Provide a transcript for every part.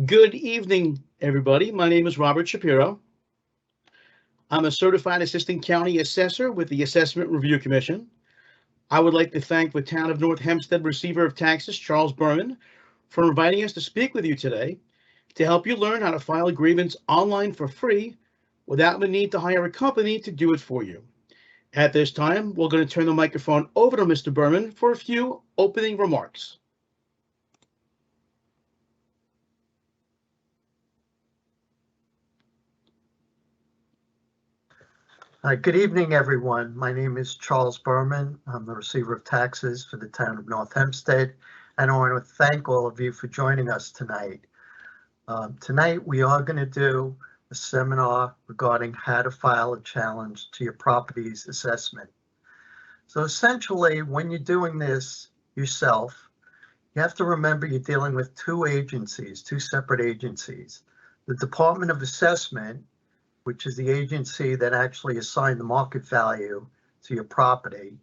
Good evening, everybody. My name is Robert Shapiro. I'm a certified assistant county assessor with the Assessment Review Commission. I would like to thank the Town of North Hempstead Receiver of Taxes, Charles Berman, for inviting us to speak with you today to help you learn how to file a grievance online for free without the need to hire a company to do it for you. At this time, we're going to turn the microphone over to Mr. Berman for a few opening remarks. Good evening, everyone. My name is Charles Berman. I'm the receiver of taxes for the town of North Hempstead, and I want to thank all of you for joining us tonight. Tonight, we are going to do a seminar regarding how to file a challenge to your property's assessment. So essentially, when you're doing this yourself, you have to remember you're dealing with two separate agencies. The Department of Assessment, which is the agency that actually assigned the market value to your property,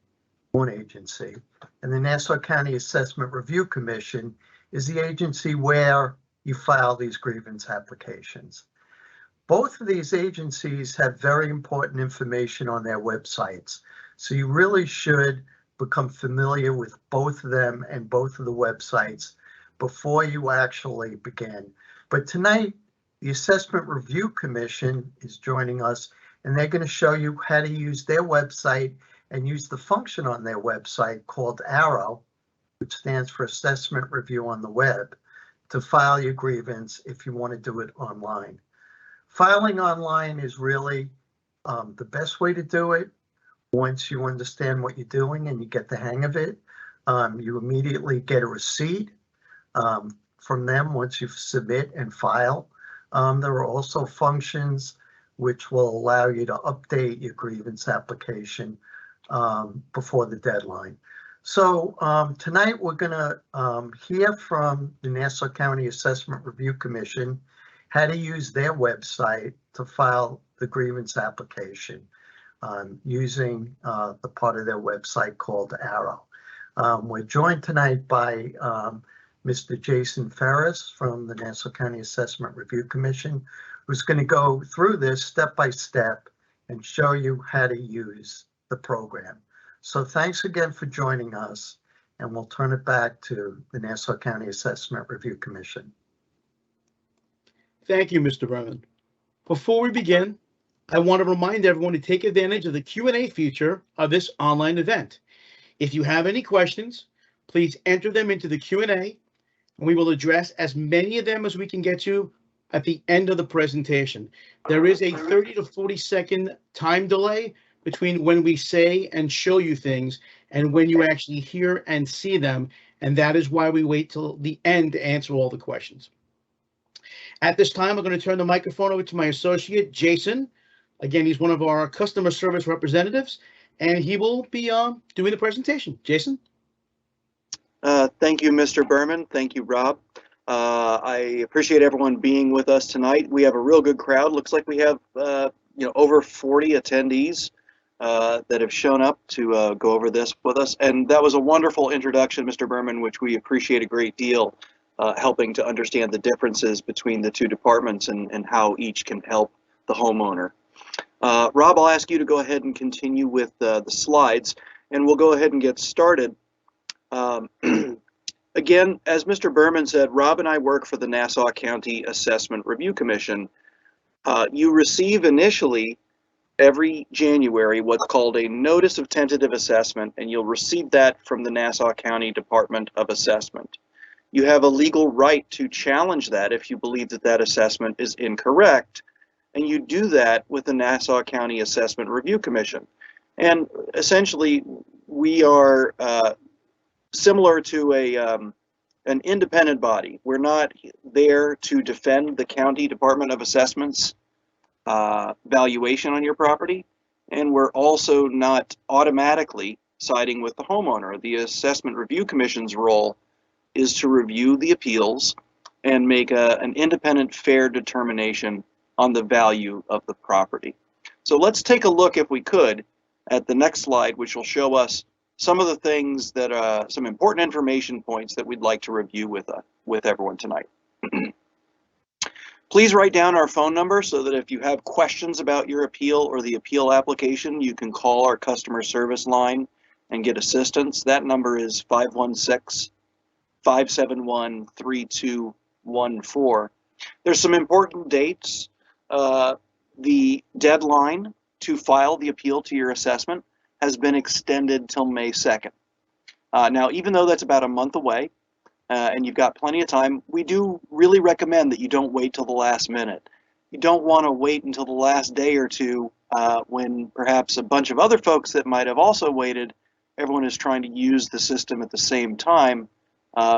one agency. And the Nassau County Assessment Review Commission is the agency where you file these grievance applications. Both of these agencies have very important information on their websites. So you really should become familiar with both of them and both of the websites before you actually begin. But tonight, the Assessment Review Commission is joining us, and they're going to show you how to use their website and use the function on their website called ARROW, which stands for Assessment Review on the Web, to file your grievance if you want to do it online. Filing online is really the best way to do it. Once you understand what you're doing and you get the hang of it, you immediately get a receipt from them once you submit and file. There are also functions which will allow you to update your grievance application before the deadline. So tonight we're going to hear from the Nassau County Assessment Review Commission how to use their website to file the grievance application using the part of their website called ARROW. We're joined tonight by Mr. Jason Ferris from the Nassau County Assessment Review Commission, who's going to go through this step by step and show you how to use the program. So thanks again for joining us, and we'll turn it back to the Nassau County Assessment Review Commission. Thank you, Mr. Berman. Before we begin, I want to remind everyone to take advantage of the Q&A feature of this online event. If you have any questions, please enter them into the Q&A, and we will address as many of them as we can get to at the end of the presentation. There is a 30 to 40 second time delay between when we say and show you things and when you actually hear and see them, and that is why we wait till the end to answer all the questions. At this time, I'm going to turn the microphone over to my associate, Jason. Again, he's one of our customer service representatives, and he will be doing the presentation. Jason? Thank you, Mr. Berman. Thank you, Rob. I appreciate everyone being with us tonight. We have a real good crowd. Looks like we have over 40 attendees that have shown up to go over this with us. And that was a wonderful introduction, Mr. Berman, which we appreciate a great deal, helping to understand the differences between the two departments and how each can help the homeowner. Rob, I'll ask you to go ahead and continue with the slides, and we'll go ahead and get started. Again, as Mr. Berman said, Rob and I work for the Nassau County Assessment Review Commission. You receive initially every January what's called a Notice of Tentative Assessment, and you'll receive that from the Nassau County Department of Assessment. You have a legal right to challenge that if you believe that that assessment is incorrect, and you do that with the Nassau County Assessment Review Commission. And essentially, we are similar to an independent body. We're not there to defend the County Department of Assessment's valuation on your property, and we're also not automatically siding with the homeowner. The Assessment Review Commission's role is to review the appeals and make an independent, fair determination on the value of the property. So let's take a look, if we could, at the next slide, which will show us some of the things that some important information points that we'd like to review with everyone tonight. Please write down our phone number so that if you have questions about your appeal or the appeal application, you can call our customer service line and get assistance. That number is 516-571-3214. There's some important dates. The deadline to file the appeal to your assessment has been extended till May 2nd. Now, even though that's about a month away, and you've got plenty of time, we do really recommend that you don't wait till the last minute. You don't want to wait until the last day or two when perhaps a bunch of other folks that might have also waited, everyone is trying to use the system at the same time,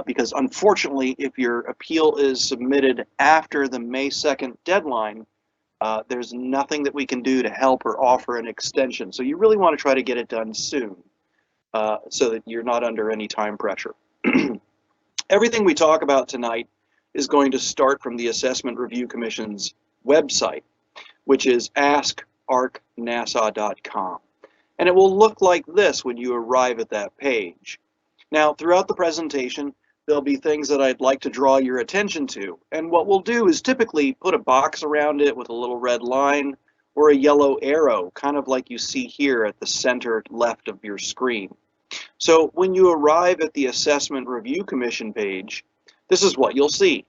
because unfortunately, if your appeal is submitted after the May 2nd deadline, there's nothing that we can do to help or offer an extension. So you really want to try to get it done soon so that you're not under any time pressure. Everything we talk about tonight is going to start from the Assessment Review Commission's website, which is askarcnassau.com. And it will look like this when you arrive at that page. Now, throughout the presentation, there'll be things that I'd like to draw your attention to. And what we'll do is typically put a box around it with a little red line or a yellow arrow, kind of like you see here at the center left of your screen. So when you arrive at the Assessment Review Commission page, this is what you'll see.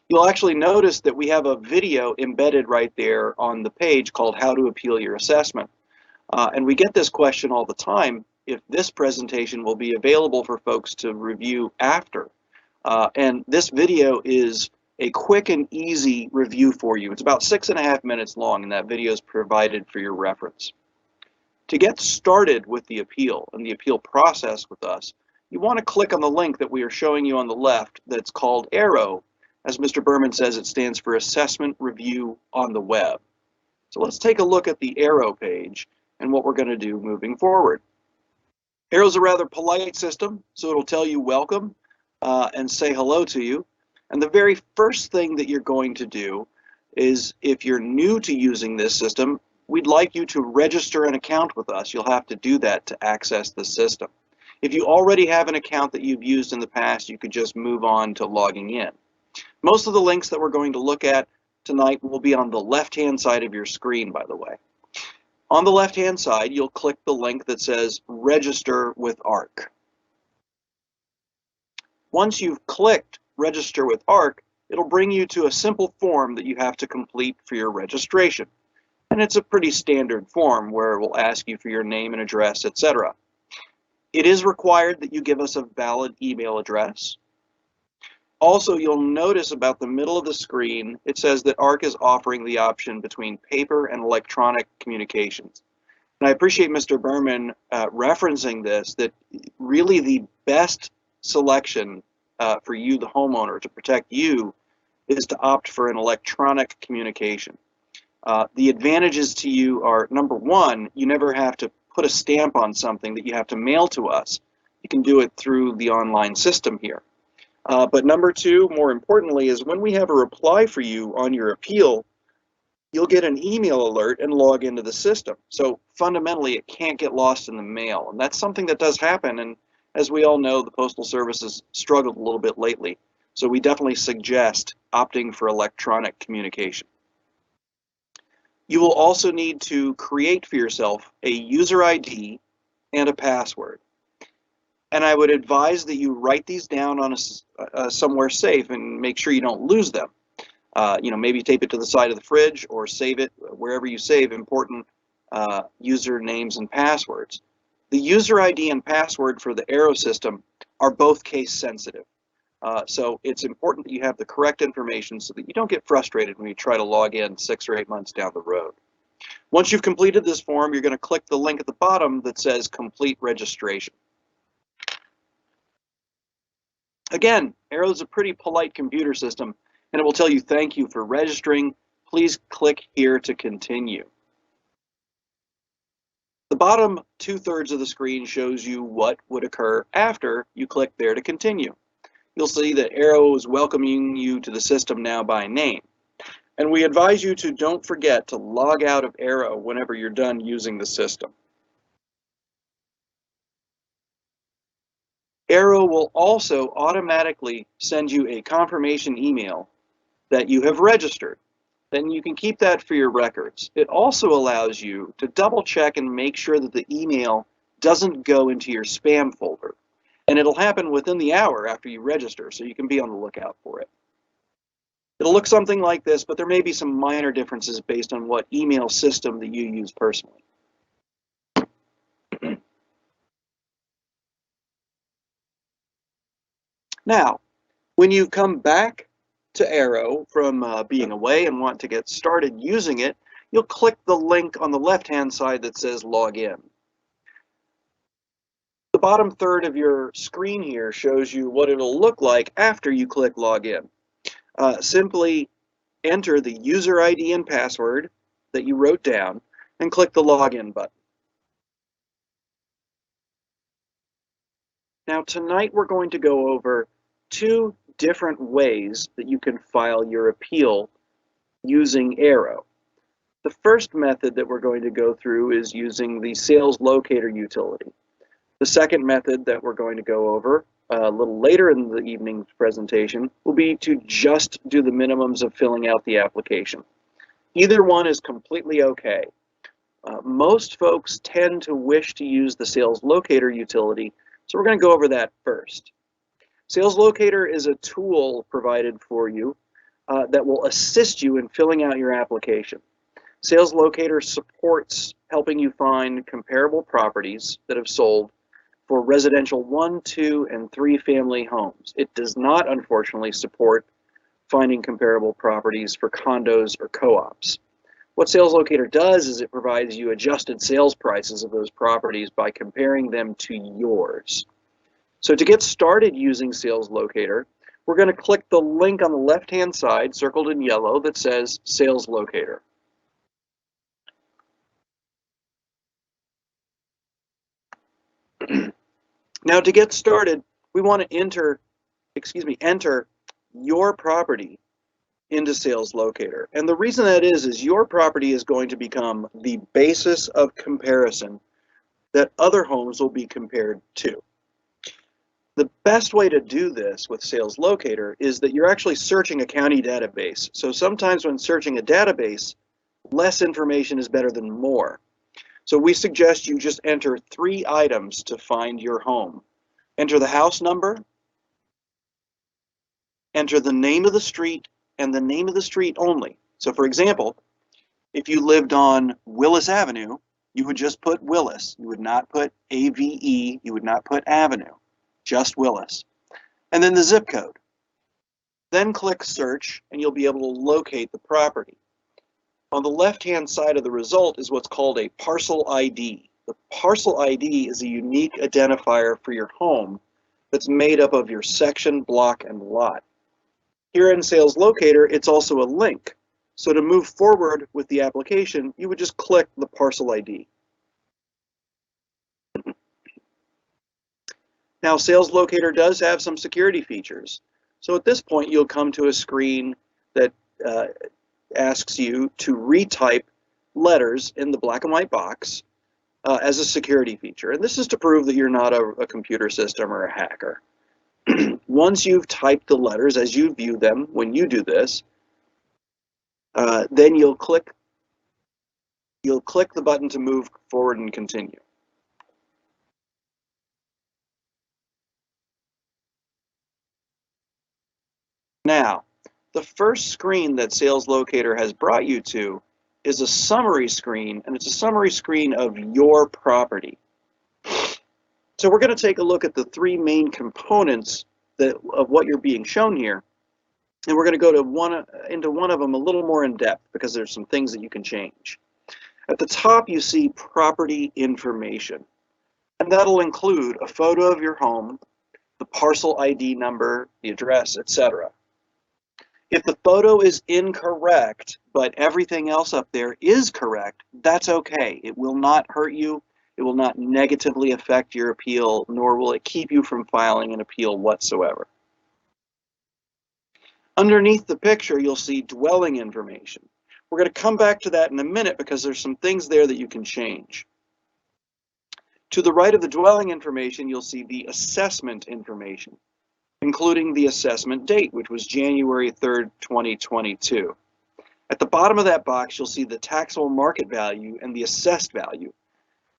You'll actually notice that we have a video embedded right there on the page called How to Appeal Your Assessment. And we get this question all the time, if this presentation will be available for folks to review after. And this video is a quick and easy review for you. It's about 6.5 minutes long, and that video is provided for your reference. To get started with the appeal and the appeal process with us, you want to click on the link that we are showing you on the left that's called Arrow. As Mr. Berman says, it stands for Assessment Review on the Web. So let's take a look at the Arrow page and what we're going to do moving forward. Arrow's a rather polite system, so it'll tell you welcome and say hello to you. And the very first thing that you're going to do is, if you're new to using this system, we'd like you to register an account with us. You'll have to do that to access the system. If you already have an account that you've used in the past, you could just move on to logging in. Most of the links that we're going to look at tonight will be on the left-hand side of your screen, by the way. On the left-hand side, you'll click the link that says Register with ARC. Once you've clicked Register with ARC, it'll bring you to a simple form that you have to complete for your registration. And it's a pretty standard form where it will ask you for your name and address, etc. It is required that you give us a valid email address. Also, you'll notice about the middle of the screen, it says that ARC is offering the option between paper and electronic communications. And I appreciate Mr. Berman referencing this, that really the best selection for you, the homeowner, to protect you is to opt for an electronic communication. The advantages to you are, number one, you never have to put a stamp on something that you have to mail to us. You can do it through the online system here. But number two, more importantly, is when we have a reply for you on your appeal, you'll get an email alert and log into the system. So fundamentally, it can't get lost in the mail. And that's something that does happen. And as we all know, the Postal Service has struggled a little bit lately. So we definitely suggest opting for electronic communication. You will also need to create for yourself a user ID and a password. And I would advise that you write these down on somewhere safe and make sure you don't lose them. Maybe tape it to the side of the fridge or save it wherever you save important usernames and passwords. The user ID and password for the Arrow system are both case sensitive. So it's important that you have the correct information so that you don't get frustrated when you try to log in 6 or 8 months down the road. Once you've completed this form, you're going to click the link at the bottom that says Complete Registration. Again, Arrow is a pretty polite computer system, and it will tell you thank you for registering. Please click here to continue. The bottom 2/3 of the screen shows you what would occur after you click there to continue. You'll see that Arrow is welcoming you to the system now by name. And we advise you to don't forget to log out of Arrow whenever you're done using the system. Arrow will also automatically send you a confirmation email that you have registered. then you can keep that for your records. It also allows you to double check and make sure that the email doesn't go into your spam folder. And it'll happen within the hour after you register, so you can be on the lookout for it. It'll look something like this, but there may be some minor differences based on what email system that you use personally. Now, when you come back to Arrow from being away and want to get started using it, you'll click the link on the left-hand side that says Login. The bottom third of your screen here shows you what it'll look like after you click Login. Simply enter the user ID and password that you wrote down and click the Login button. Now tonight we're going to go over two different ways that you can file your appeal using Arrow. The first method that we're going to go through is using the sales locator utility. The second method that we're going to go over a little later in the evening's presentation will be to just do the minimums of filling out the application. Either one is completely okay. Most folks tend to wish to use the sales locator utility, so we're going to go over that first. Sales Locator is a tool provided for you that will assist you in filling out your application. Sales Locator supports helping you find comparable properties that have sold for residential 1, 2, and 3 family homes. It does not, unfortunately, support finding comparable properties for condos or co-ops. What Sales Locator does is it provides you adjusted sales prices of those properties by comparing them to yours. So to get started using Sales Locator, we're going to click the link on the left-hand side, circled in yellow, that says Sales Locator. Now to get started, we want to enter your property into Sales Locator. And the reason that is your property is going to become the basis of comparison that other homes will be compared to. The best way to do this with Sales Locator is that you're actually searching a county database. So sometimes when searching a database, less information is better than more. So we suggest you just enter 3 items to find your home. Enter the house number, enter the name of the street, and the name of the street only. So for example, if you lived on Willis Avenue, you would just put Willis. You would not put AVE, you would not put Avenue. Just Willis, and then the zip code. Then click search and you'll be able to locate the property. On the left-hand side of the result is what's called a parcel ID. The parcel ID is a unique identifier for your home that's made up of your section, block, and lot. Here in Sales Locator, it's also a link. So to move forward with the application, you would just click the parcel ID. Now, Sales Locator does have some security features. So at this point, you'll come to a screen that asks you to retype letters in the black and white box as a security feature. And this is to prove that you're not a computer system or a hacker. Once you've typed the letters as you view them when you do this, then you'll click the button to move forward and continue. Now, the first screen that Sales Locator has brought you to is a summary screen, and it's a summary screen of your property. So we're going to take a look at the 3 main components of what you're being shown here, and we're going to go to into one of them a little more in depth because there's some things that you can change. At the top, you see property information, and that'll include a photo of your home, the parcel ID number, the address, etc. If the photo is incorrect, but everything else up there is correct, that's okay. It will not hurt you. It will not negatively affect your appeal, nor will it keep you from filing an appeal whatsoever. Underneath the picture, you'll see dwelling information. We're going to come back to that in a minute because there's some things there that you can change. To the right of the dwelling information, you'll see the assessment information, including the assessment date, which was January 3rd, 2022. At the bottom of that box, you'll see the taxable market value and the assessed value.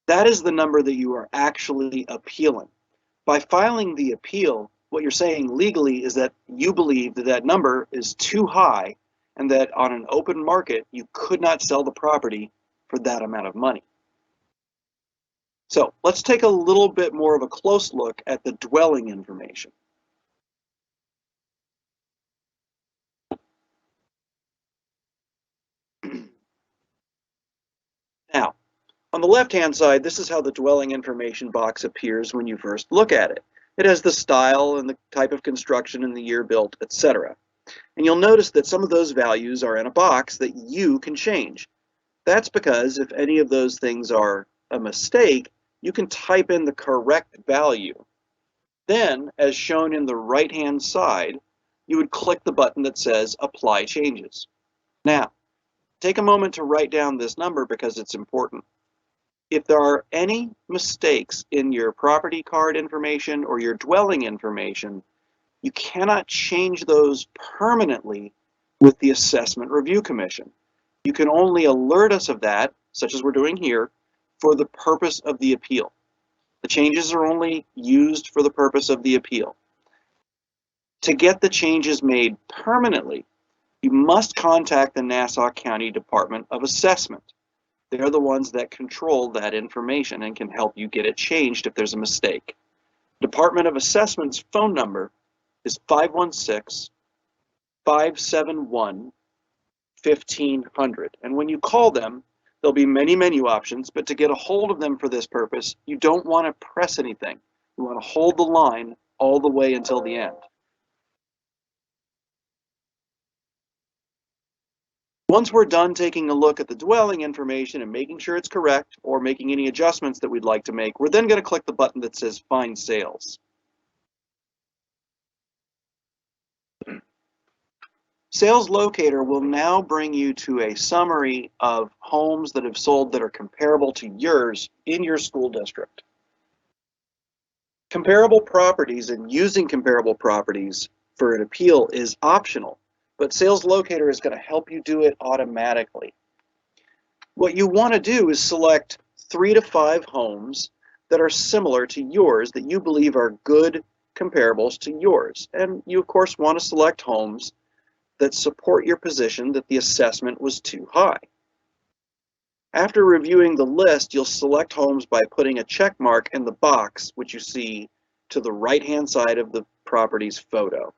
That is the number that you are actually appealing. By filing the appeal, what you're saying legally is that you believe that that number is too high and that on an open market, you could not sell the property for that amount of money. So let's take a little bit more of a close look at the dwelling information. Now, on the left-hand side, this is how the dwelling information box appears when you first look at it. It has the style and the type of construction and the year built, etc. And you'll notice that some of those values are in a box that you can change. That's because if any of those things are a mistake, you can type in the correct value. Then, as shown in the right-hand side, you would click the button that says Apply Changes. Now, take a moment to write down this number because it's important. If there are any mistakes in your property card information or your dwelling information, you cannot change those permanently with the Assessment Review Commission. You can only alert us of that, such as we're doing here, for the purpose of the appeal. The changes are only used for the purpose of the appeal. To get the changes made permanently, you must contact the Nassau County Department of Assessment. They're the ones that control that information and can help you get it changed if there's a mistake. Department of Assessment's phone number is 516-571-1500. And when you call them, there'll be many menu options, but to get a hold of them for this purpose, you don't want to press anything. You want to hold the line all the way until the end. Once we're done taking a look at the dwelling information and making sure it's correct or making any adjustments that we'd like to make, we're then going to click the button that says Find Sales. Sales Locator will now bring you to a summary of homes that have sold that are comparable to yours in your school district. Comparable properties and using comparable properties for an appeal is optional, but Sales Locator is going to help you do it automatically. What you want to do is select 3 to 5 homes that are similar to yours that you believe are good comparables to yours. And you, of course, want to select homes that support your position that the assessment was too high. After reviewing the list, you'll select homes by putting a check mark in the box, which you see to the right-hand side of the property's photo.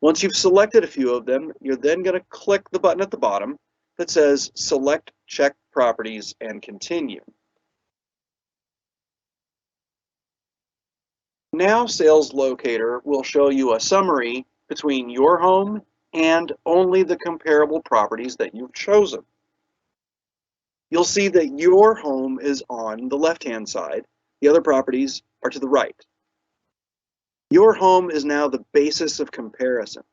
Once you've selected a few of them, you're then going to click the button at the bottom that says Select Check Properties and Continue. Now Sales Locator will show you a summary between your home and only the comparable properties that you've chosen. You'll see that your home is on the left-hand side. The other properties are to the right. Your home is now the basis of comparison.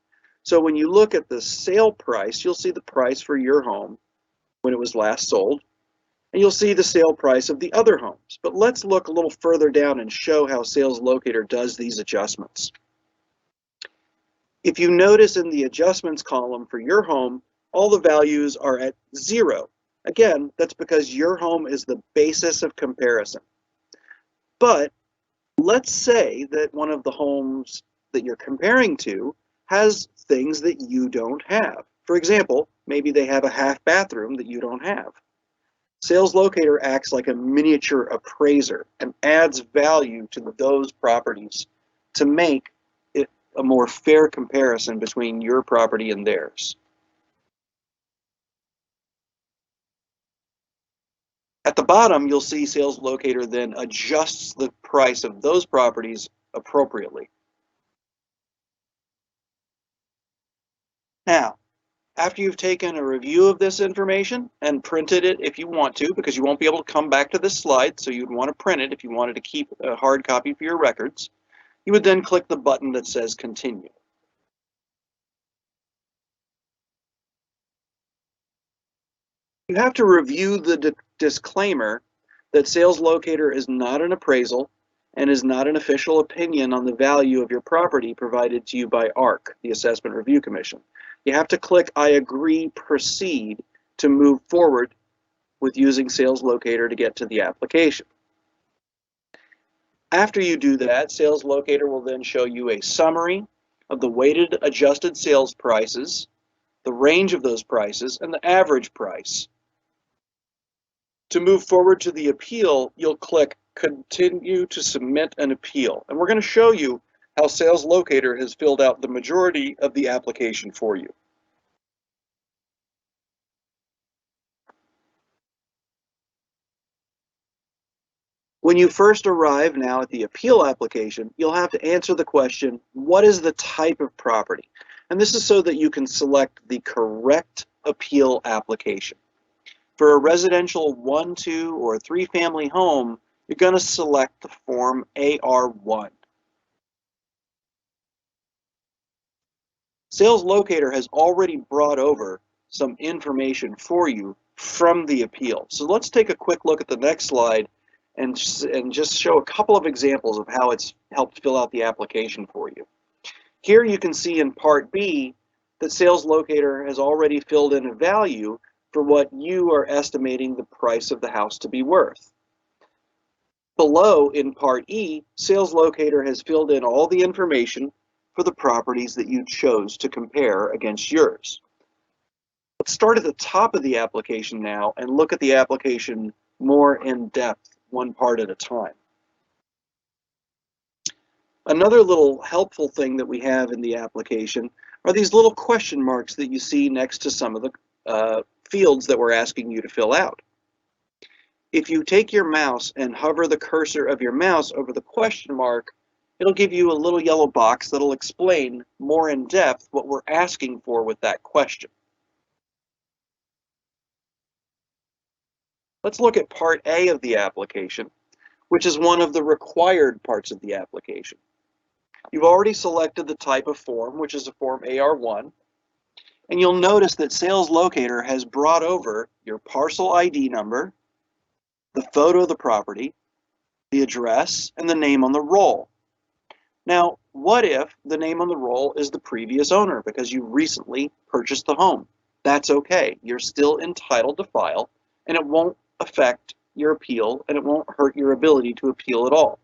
So when you look at the sale price, you'll see the price for your home when it was last sold, and you'll see the sale price of the other homes. But let's look a little further down and show how Sales Locator does these adjustments. If you notice in the adjustments column for your home, all the values are at 0. Again, that's because your home is the basis of comparison. But let's say that one of the homes that you're comparing to has things that you don't have. For example, maybe they have a half bathroom that you don't have. Sales Locator acts like a miniature appraiser and adds value to those properties to make it a more fair comparison between your property and theirs. At the bottom, you'll see Sales Locator then adjusts the price of those properties appropriately. Now, after you've taken a review of this information and printed it if you want to, because you won't be able to come back to this slide, so you'd want to print it if you wanted to keep a hard copy for your records, you would then click the button that says Continue. You have to review the disclaimer that Sales Locator is not an appraisal and is not an official opinion on the value of your property provided to you by ARC, the Assessment Review Commission. You have to click I agree, proceed to move forward with using Sales Locator to get to the application. After you do that, Sales Locator will then show you a summary of the weighted adjusted sales prices, the range of those prices, and the average price. To move forward to the appeal, you'll click Continue to submit an appeal. And we're going to show you how Sales Locator has filled out the majority of the application for you. When you first arrive now at the appeal application, you'll have to answer the question, what is the type of property? And this is so that you can select the correct appeal application. For a residential 1, 2, or 3 family home, you're going to select the form AR1. Sales Locator has already brought over some information for you from the appeal. So let's take a quick look at the next slide and just show a couple of examples of how it's helped fill out the application for you. Here you can see in Part B that Sales Locator has already filled in a value for what you are estimating the price of the house to be worth. Below in Part E, Sales Locator has filled in all the information for the properties that you chose to compare against yours. Let's start at the top of the application now and look at the application more in depth, one part at a time. Another little helpful thing that we have in the application are these little question marks that you see next to some of the fields that we're asking you to fill out. If you take your mouse and hover the cursor of your mouse over the question mark, it'll give you a little yellow box that'll explain more in depth what we're asking for with that question. Let's look at Part A of the application, which is one of the required parts of the application. You've already selected the type of form, which is a form AR1, and you'll notice that Sales Locator has brought over your parcel ID number, the photo of the property, the address, and the name on the roll. Now, what if the name on the roll is the previous owner because you recently purchased the home? That's okay. You're still entitled to file, and it won't affect your appeal, and it won't hurt your ability to appeal at all.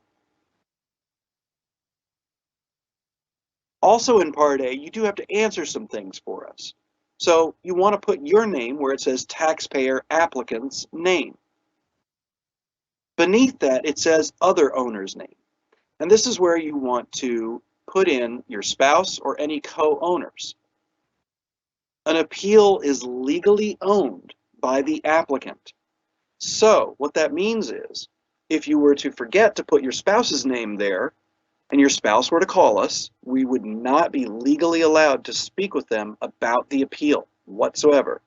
Also in Part A, you do have to answer some things for us. So you want to put your name where it says taxpayer applicant's name. Beneath that, it says other owner's name. And this is where you want to put in your spouse or any co-owners. An appeal is legally owned by the applicant. So what that means is, if you were to forget to put your spouse's name there, and your spouse were to call us, we would not be legally allowed to speak with them about the appeal whatsoever.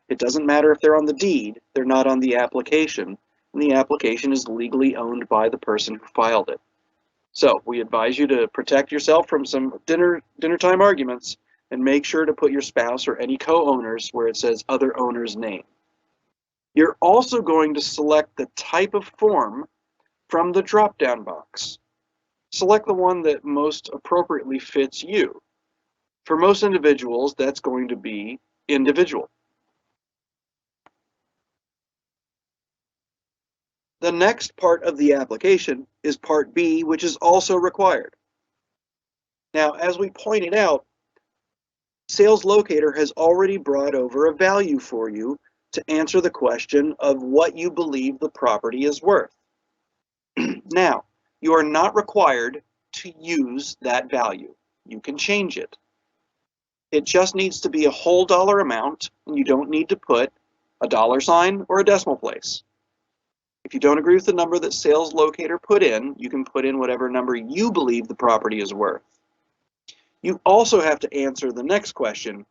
It doesn't matter if they're on the deed, they're not on the application, and the application is legally owned by the person who filed it. So we advise you to protect yourself from some dinner time arguments and make sure to put your spouse or any co-owners where it says other owner's name. You're also going to select the type of form from the drop-down box. Select the one that most appropriately fits you. For most individuals, that's going to be individual. The next part of the application is Part B, which is also required. Now, as we pointed out, Sales Locator has already brought over a value for you to answer the question of what you believe the property is worth. Now, you are not required to use that value. You can change it. It just needs to be a whole dollar amount, and you don't need to put a $ or a decimal place. If you don't agree with the number that Sales Locator put in, you can put in whatever number you believe the property is worth. You also have to answer the next question,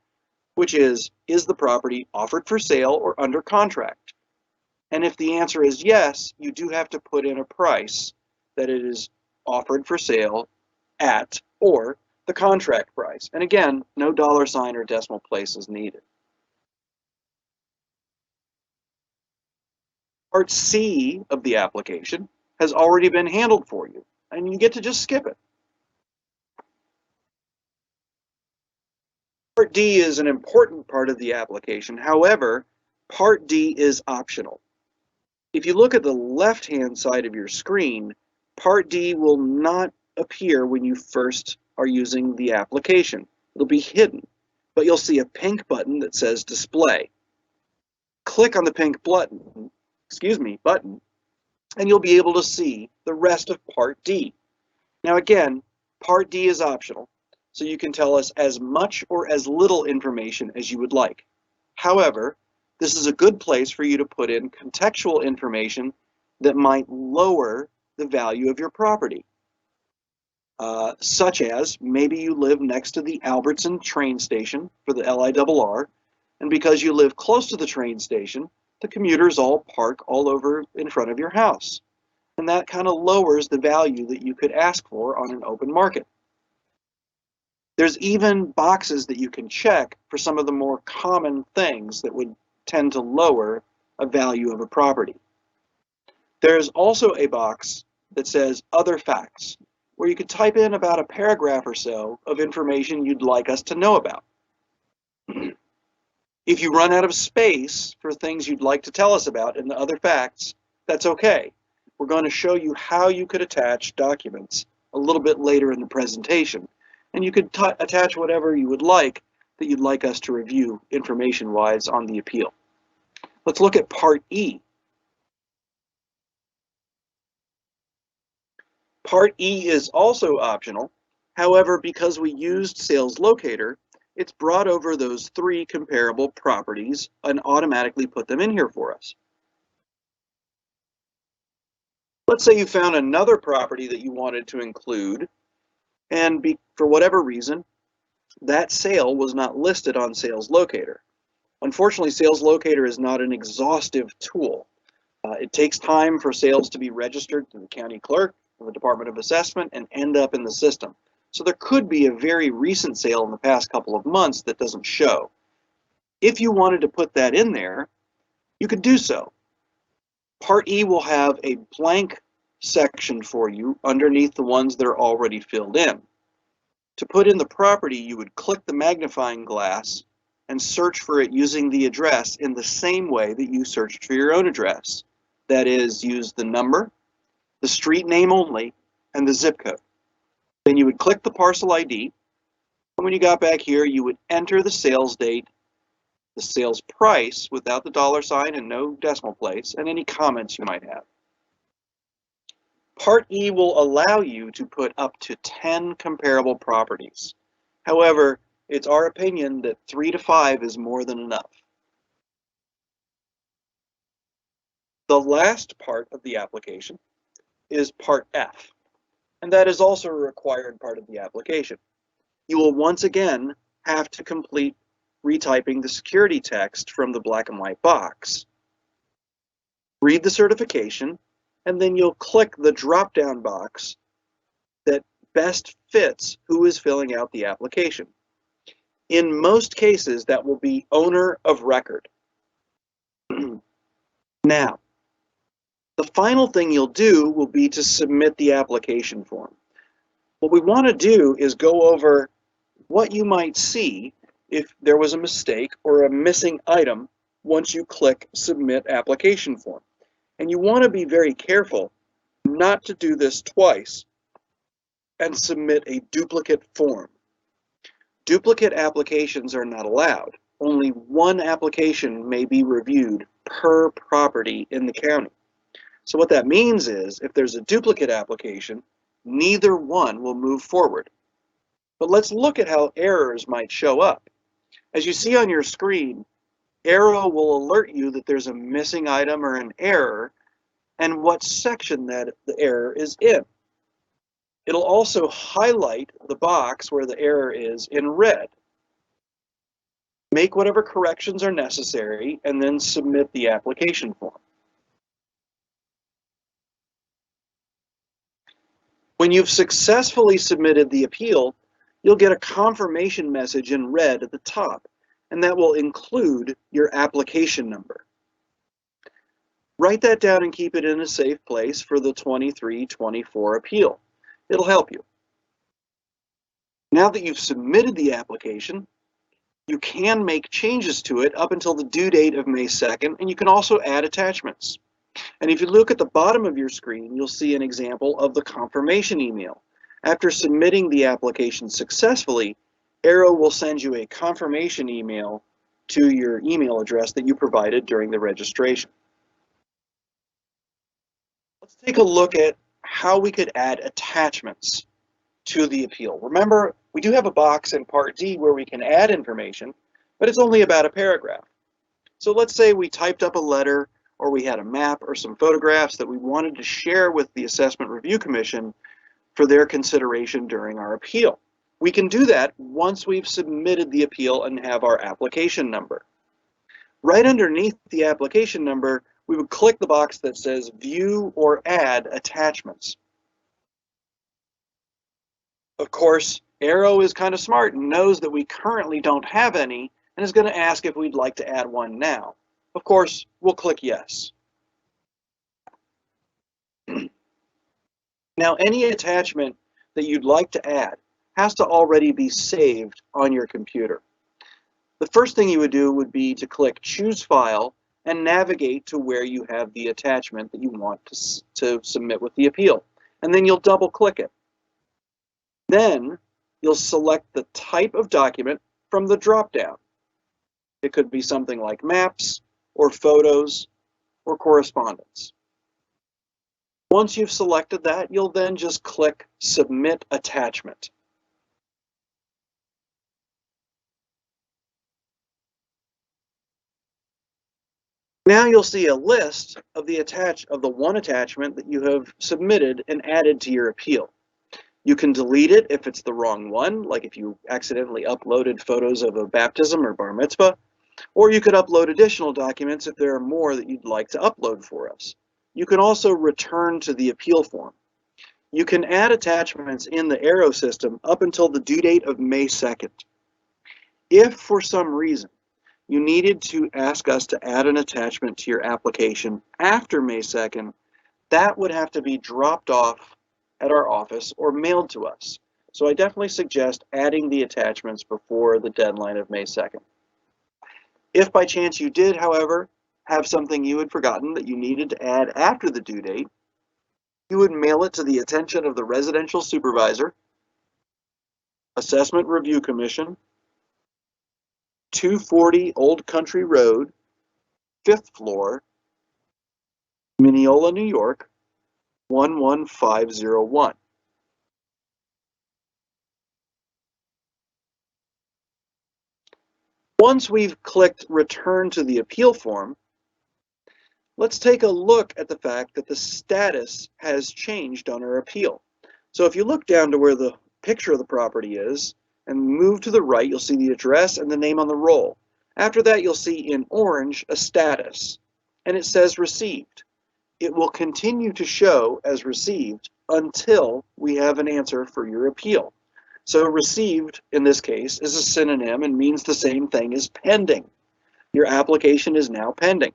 which is the property offered for sale or under contract? And if the answer is yes, you do have to put in a price that it is offered for sale at or the contract price. And again, no $ or decimal place is needed. Part C of the application has already been handled for you, and you get to just skip it. Part D is an important part of the application. However, Part D is optional. If you look at the left-hand side of your screen, Part D will not appear when you first are using the application. It'll be hidden, but you'll see a pink button that says Display. Click on the pink button, and you'll be able to see the rest of Part D. Now again, Part D is optional, so you can tell us as much or as little information as you would like. However, this is a good place for you to put in contextual information that might lower the value of your property. Such as maybe you live next to the Albertson train station for the LIRR, and because you live close to the train station, the commuters all park all over in front of your house. And that kind of lowers the value that you could ask for on an open market. There's even boxes that you can check for some of the more common things that would tend to lower a value of a property. There's also a box that says Other Facts, where you could type in about a paragraph or so of information you'd like us to know about. If you run out of space for things you'd like to tell us about in the Other Facts, that's okay. We're going to show you how you could attach documents a little bit later in the presentation, and you could attach whatever you would like that you'd like us to review information-wise on the appeal. Let's look at Part E. Part E is also optional. However, because we used Sales Locator, it's brought over those 3 comparable properties and automatically put them in here for us. Let's say you found another property that you wanted to include, and for whatever reason, that sale was not listed on Sales Locator. Unfortunately, Sales Locator is not an exhaustive tool. It takes time for sales to be registered to the county clerk, the Department of Assessment, and end up in the system. So there could be a very recent sale in the past couple of months that doesn't show. If you wanted to put that in there, you could do so. Part E will have a blank section for you underneath the ones that are already filled in. To put in the property, you would click the magnifying glass and search for it using the address in the same way that you searched for your own address. That is, use the number, the street name only, and the zip code. Then you would click the parcel ID, and when you got back here, you would enter the sales date, the sales price without the $ and no decimal place, and any comments you might have. Part E will allow you to put up to 10 comparable properties. However, it's our opinion that 3 to 5 is more than enough. The last part of the application is Part F, and that is also a required part of the application. You will once again have to complete retyping the security text from the black and white box. Read the certification, and then you'll click the drop-down box that best fits who is filling out the application. In most cases, that will be owner of record. Now, the final thing you'll do will be to submit the application form. What we want to do is go over what you might see if there was a mistake or a missing item once you click Submit Application Form. And you want to be very careful not to do this twice and submit a duplicate form. Duplicate applications are not allowed. Only one application may be reviewed per property in the county. So what that means is, if there's a duplicate application, neither one will move forward. But let's look at how errors might show up. As you see on your screen, arrow will alert you that there's a missing item or an error and what section that the error is in. It'll also highlight the box where the error is in red. Make whatever corrections are necessary and then submit the application form. When you've successfully submitted the appeal, you'll get a confirmation message in red at the top, and that will include your application number. Write that down and keep it in a safe place for the 23-24 appeal. It'll help you. Now that you've submitted the application, You can make changes to it up until the due date of May 2nd, and you can also add attachments. And if you look at the bottom of your screen, you'll see an example of the confirmation email. After submitting the application successfully, Arrow will send you a confirmation email to your email address that you provided during the registration. Let's take a look at how we could add attachments to the appeal. Remember, we do have a box in Part D where we can add information, but it's only about a paragraph. So let's say we typed up a letter, or we had a map or some photographs that we wanted to share with the Assessment Review Commission for their consideration during our appeal. We can do that once we've submitted the appeal and have our application number. Right underneath the application number, we would click the box that says View or Add Attachments. Of course, Arrow is kind of smart and knows that we currently don't have any and is going to ask if we'd like to add one now. Of course, we'll click Yes. Now, any attachment that you'd like to add has to already be saved on your computer. The first thing you would do would be to click Choose File and navigate to where you have the attachment that you want to submit with the appeal. And then you'll double click it. Then you'll select the type of document from the drop-down. It could be something like maps, or photos, or correspondence. Once you've selected that, you'll then just click Submit Attachment. Now you'll see a list of the one attachment that you have submitted and added to your appeal. You can delete it if it's the wrong one, like if you accidentally uploaded photos of a baptism or bar mitzvah, or you could upload additional documents if there are more that you'd like to upload for us. You can also return to the appeal form. You can add attachments in the Arrow system up until the due date of May 2nd. If for some reason you needed to ask us to add an attachment to your application after May 2nd, that would have to be dropped off at our office or mailed to us. So I definitely suggest adding the attachments before the deadline of May 2nd. If by chance you did, however, have something you had forgotten that you needed to add after the due date, you would mail it to the attention of the residential supervisor, Assessment Review Commission, 240 Old Country Road, 5th floor, Mineola, New York, 11501. Once we've clicked Return to the Appeal Form, let's take a look at the fact that the status has changed on our appeal. So if you look down to where the picture of the property is and move to the right, you'll see the address and the name on the roll. After that, you'll see in orange a status, and it says Received. It will continue to show as received until we have an answer for your appeal. So received, in this case, is a synonym and means the same thing as pending. Your application is now pending.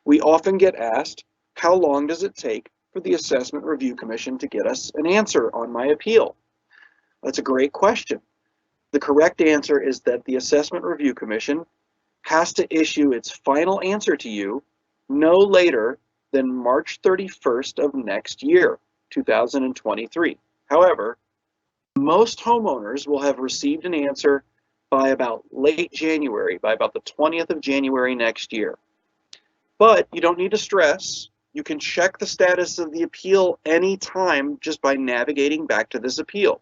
We often get asked, how long does it take for the Assessment Review Commission to get us an answer on my appeal? That's a great question. The correct answer is that the Assessment Review Commission has to issue its final answer to you no later than March 31st of next year, 2023. However, most homeowners will have received an answer by about late January, by about the 20th of January next year. But you don't need to stress. You can check the status of the appeal anytime just by navigating back to this appeal.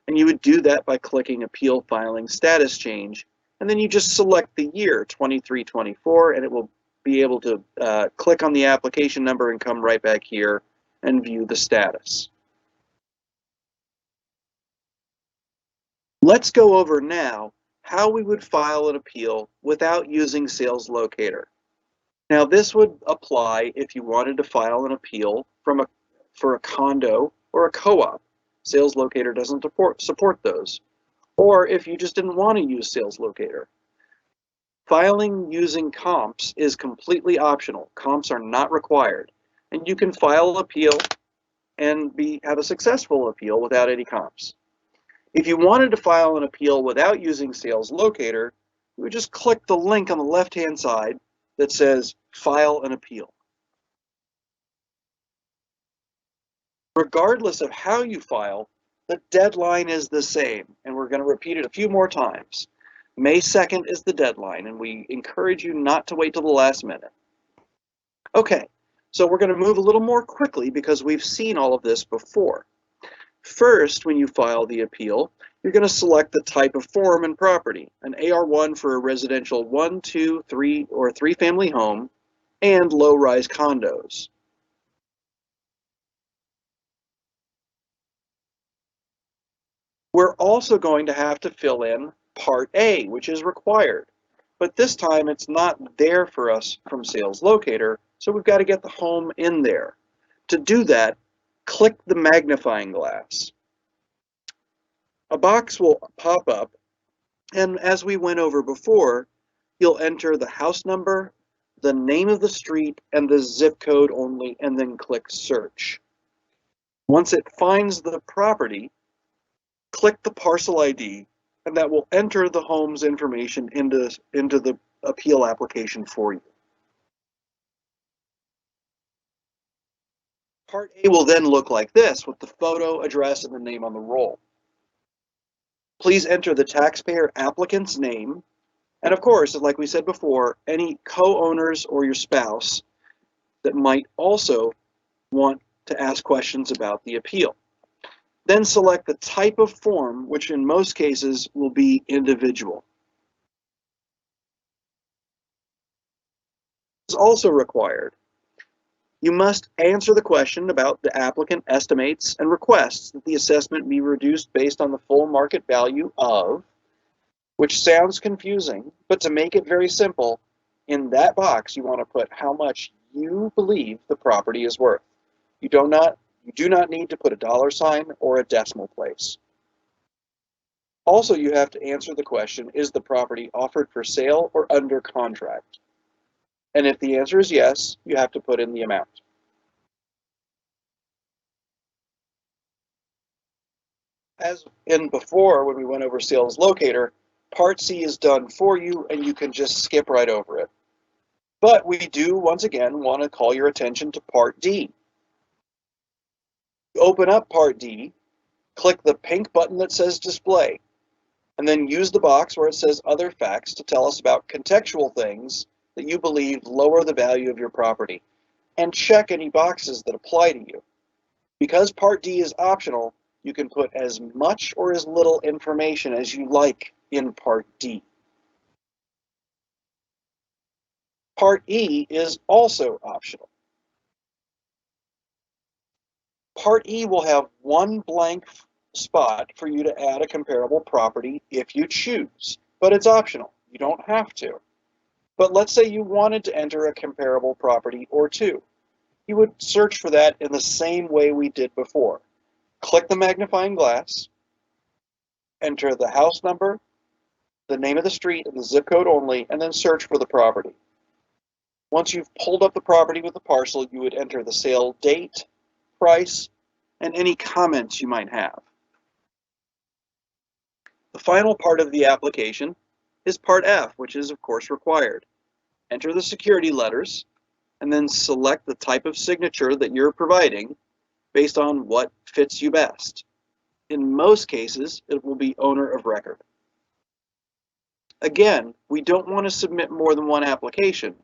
And you would do that by clicking Appeal Filing Status Change, and then you just select the year, 2324, and it will be able to click on the application number and come right back here and view the status. Let's go over now how we would file an appeal without using Sales Locator. Now this would apply if you wanted to file an appeal for a condo or a co-op. Sales Locator doesn't support those. Or if you just didn't want to use Sales Locator. Filing using comps is completely optional. Comps are not required. And you can file an appeal and have a successful appeal without any comps. If you wanted to file an appeal without using Sales Locator, you would just click the link on the left-hand side that says File an Appeal. Regardless of how you file, the deadline is the same, and we're going to repeat it a few more times. May 2nd is the deadline, and we encourage you not to wait till the last minute. Okay, so we're going to move a little more quickly because we've seen all of this before. First, when you file the appeal, you're going to select the type of form and property, an AR1 for a residential 1, 2, 3, or 3-family home, and low-rise condos. We're also going to have to fill in Part A, which is required, but this time it's not there for us from Sales Locator, so we've got to get the home in there. To do that, click the magnifying glass. A box will pop up, and as we went over before, you'll enter the house number, the name of the street, and the zip code only, and then click search. Once it finds the property, click the parcel ID, and that will enter the home's information into the appeal application for you. Part A will then look like this, with the photo, address, and the name on the roll. Please enter the taxpayer applicant's name, and of course, like we said before, any co-owners or your spouse that might also want to ask questions about the appeal. Then select the type of form, which in most cases will be individual. Is also required. You must answer the question about the applicant estimates and requests that the assessment be reduced based on the full market value of, which sounds confusing, but to make it very simple, in that box you want to put how much you believe the property is worth. You do not need to put a dollar sign or a decimal place. Also, you have to answer the question, is the property offered for sale or under contract? And if the answer is yes, you have to put in the amount. As in before, when we went over Sales Locator, Part C is done for you and you can just skip right over it. But we do, once again, want to call your attention to Part D. Open up Part D, click the pink button that says Display, and then use the box where it says Other Facts to tell us about contextual things that you believe lower the value of your property, and check any boxes that apply to you. Because Part D is optional, you can put as much or as little information as you like in Part D. Part E is also optional. Part E will have one blank spot for you to add a comparable property if you choose, but it's optional. You don't have to. But let's say you wanted to enter a comparable property or two. You would search for that in the same way we did before. Click the magnifying glass, enter the house number, the name of the street, and the zip code only, and then search for the property. Once you've pulled up the property with the parcel, you would enter the sale date, price, and any comments you might have. The final part of the application is Part F, which is of course required. Enter the security letters, and then select the type of signature that you're providing based on what fits you best. In most cases, it will be owner of record. Again, we don't want to submit more than one application,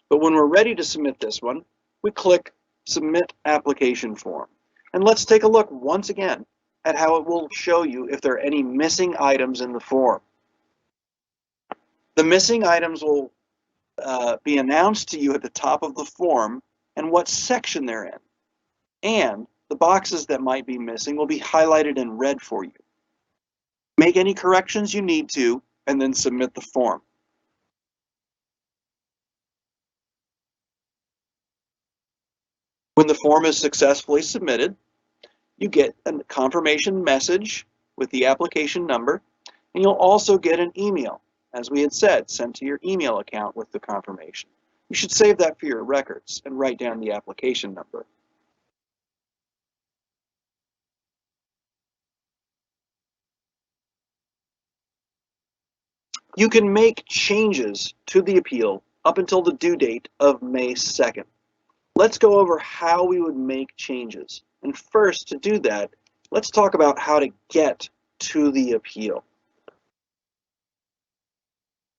but when we're ready to submit this one, we click Submit Application Form. And let's take a look once again at how it will show you if there are any missing items in the form. The missing items will be announced to you at the top of the form and what section they're in. And the boxes that might be missing will be highlighted in red for you. Make any corrections you need to, and then submit the form. When the form is successfully submitted, you get a confirmation message with the application number, and you'll also get an email, as we had said, sent to your email account with the confirmation. You should save that for your records and write down the application number. You can make changes to the appeal up until the due date of May 2nd. Let's go over how we would make changes. And first, to do that, let's talk about how to get to the appeal.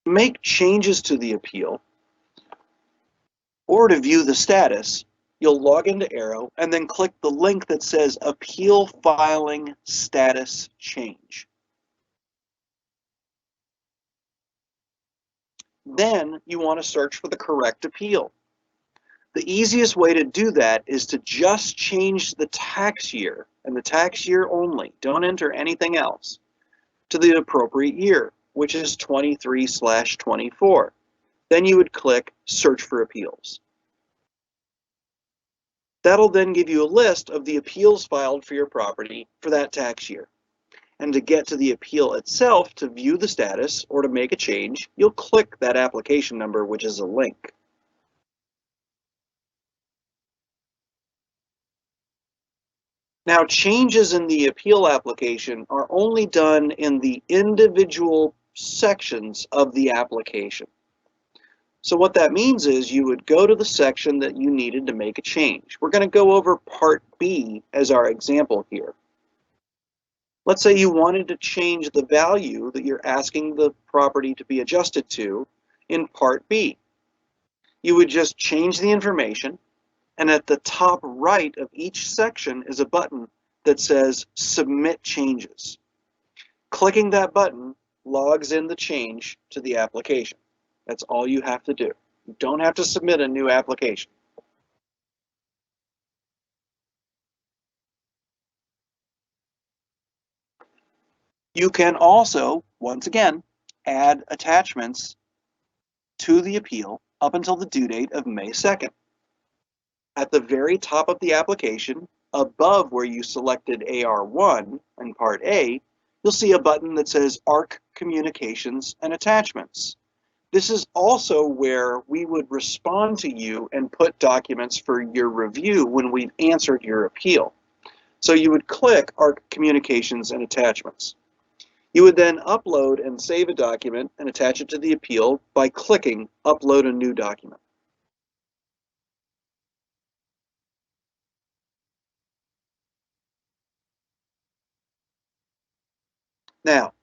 To make changes to the appeal, or to view the status, you'll log into Arrow and then click the link that says Appeal Filing Status Change. Then you want to search for the correct appeal. The easiest way to do that is to just change the tax year, and the tax year only, don't enter anything else, to the appropriate year, which is 23/24. Then you would click Search for Appeals. That'll then give you a list of the appeals filed for your property for that tax year. And to get to the appeal itself, to view the status or to make a change, you'll click that application number, which is a link. Now, changes in the appeal application are only done in the individual sections of the application. So what that means is you would go to the section that you needed to make a change. We're going to go over Part B as our example here. Let's say you wanted to change the value that you're asking the property to be adjusted to in Part B. You would just change the information, and at the top right of each section is a button that says Submit Changes. Clicking that button logs in the change to the application. That's all you have to do. You don't have to submit a new application. You can also, once again, add attachments to the appeal up until the due date of May 2nd. At the very top of the application, above where you selected AR1 in Part A, you'll see a button that says ARC Communications and Attachments. This is also where we would respond to you and put documents for your review when we've answered your appeal. So you would click ARC Communications and Attachments. You would then upload and save a document and attach it to the appeal by clicking Upload a New Document. Now,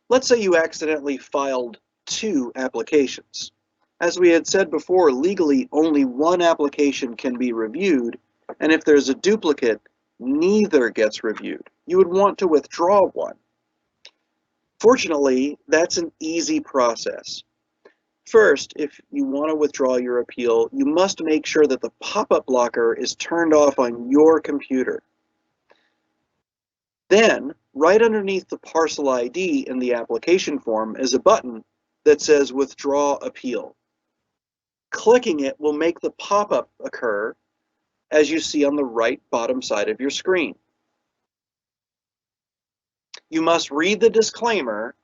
let's say you accidentally filed 2 applications. As we had said before, legally only one application can be reviewed, and if there's a duplicate, neither gets reviewed. You would want to withdraw one. Fortunately, that's an easy process. First, if you want to withdraw your appeal, you must make sure that the pop-up blocker is turned off on your computer. Then, right underneath the parcel ID in the application form is a button that says Withdraw Appeal. Clicking it will make the pop-up occur as you see on the right bottom side of your screen. You must read the disclaimer